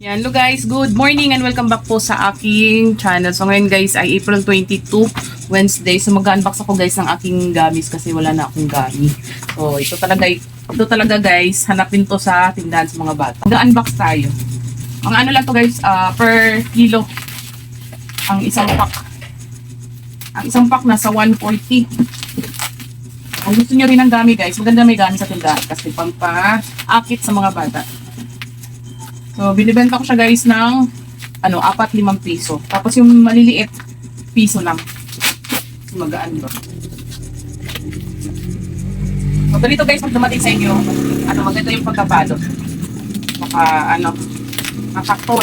Yan, hello guys, good morning and welcome back po sa aking channel. So ngayon guys ay April 22, Wednesday. So mag-unbox ako guys ng aking gamis kasi wala na akong gami. So ito talaga guys, hanapin to sa tindahan sa mga bata. Mag-unbox tayo. Ang ano lang to guys, per kilo. Ang isang pack. Ang isang pack nasa 140. Kung gusto nyo rin ng gami guys, maganda may gami sa tindahan kasi pampa-akit sa mga bata. So, binibenta ko siya guys ng 4-5 piso. Tapos yung maliliit, piso lang. Magaan ba? So, ganito guys, pag dumating sa inyo, maganda yung pagkabalot. Makakto.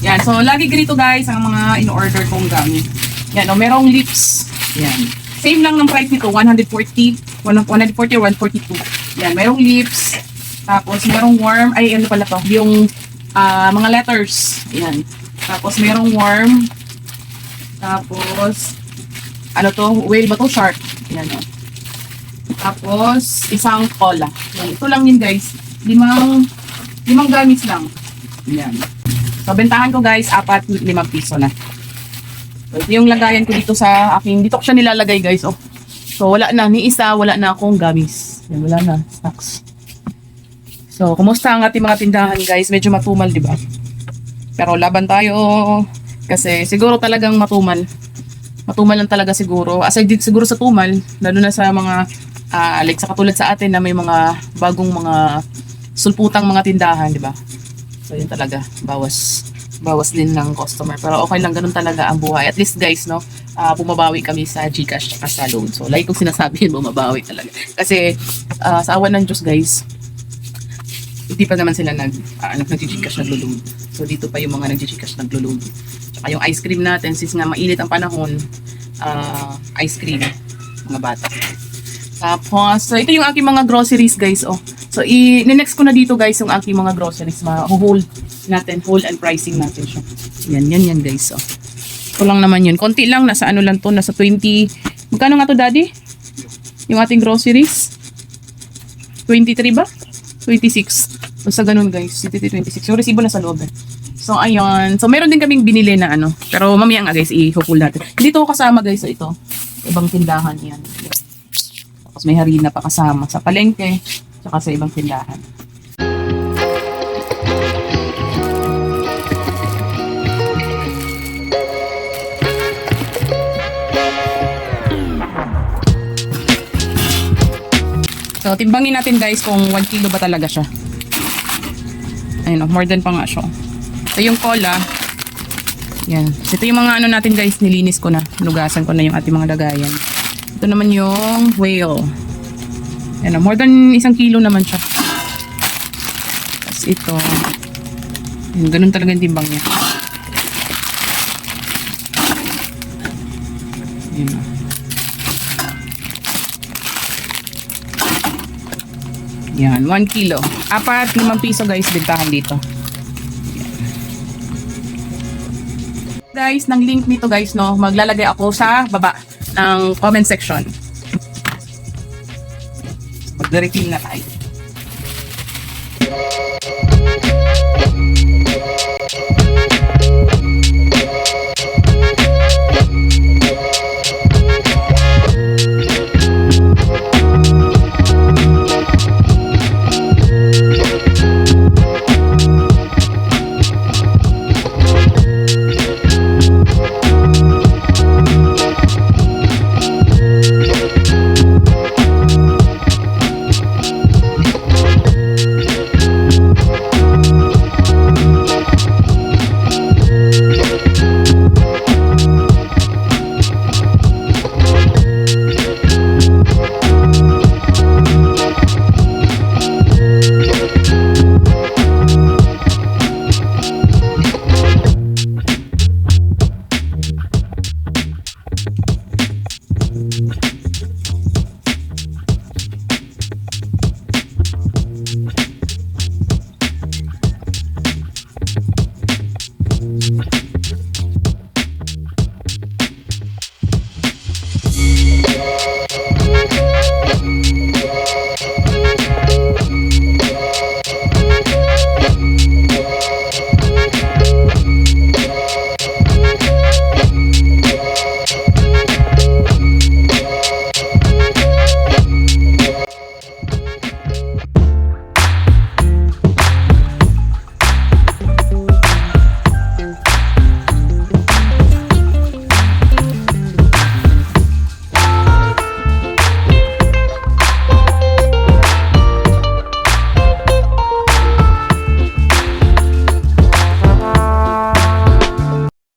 Yan, so lagi ganito guys ang mga in-order kong gamit. Yan, merong lips. Yan. Same lang ng price nito, 140 or 142. Yan, mayroong lips. Tapos mayroong worm. Ay, ano pala to? Yung mga letters. Yan. Tapos mayroong worm. Tapos, whale ba to? Shark. Yan o. Tapos, isang cola. Yan. Ito lang yun guys. Limang gamis lang. Yan. So, bentahan ko guys, 4-5 piso na. So, ito yung lagayan ko dito sa aking, dito ko siya nilalagay guys, oh. So, wala na akong gamis. Yan, wala na, stocks. So, kumusta ang ating mga tindahan guys? Medyo matumal, di ba? Pero laban tayo kasi siguro talagang matumal. Matumal lang talaga siguro. Aside dito siguro sa tumal, lalo na sa mga, like sa katulad sa atin na may mga bagong mga sulputang mga tindahan, di ba? So, yun talaga, bawas din ng customer. Pero okay lang, ganun talaga ang buhay. At least guys, bumabawi kami sa GCash at sa load. So, like kung sinasabi yun, bumabawi talaga. Kasi, sa awan ng Diyos guys, hindi pa naman sila nag-GCash naglo-load. So, dito pa yung mga nag-GCash naglo-load. Tsaka yung ice cream natin, since nga mainit ang panahon, ice cream, mga bata. Tapos, so, ito yung aking mga groceries guys, oh. So, next ko na dito guys yung aking mga groceries. Ma-hold natin, hold and pricing natin siya. Yan guys, oh. Ito lang naman yun. Konti lang, nasa lang to, nasa 20. Magkano nga to daddy? Yung ating groceries? 23 ba? 26. Basta ganun guys, 26. Yung resibo na sa loob eh. So, ayun. So, meron din kaming binili na pero mamaya nga guys, i-hold natin. Dito ko kasama guys, so ito. Ibang tindahan yan. Tapos may harina pa kasama sa palengke, tsaka sa ibang tindahan. So, timbangin natin guys kung 1 kilo ba talaga siya. Ayun, more than pa nga siya. Ito yung cola. Yan. Ito yung mga natin guys, nilinis ko na. Nugasan ko na yung ating mga lagayan. Ito naman yung whale. Yan, more than 1 kilo naman siya. Tapos ito. Yan, ganun talaga yung timbang niya. Yan. Yan, 1 kilo. 4-5 piso guys, bentahan dito. Yan. Guys, ng link nito guys, maglalagay ako sa baba ng comment section. Mag-refill na tayo.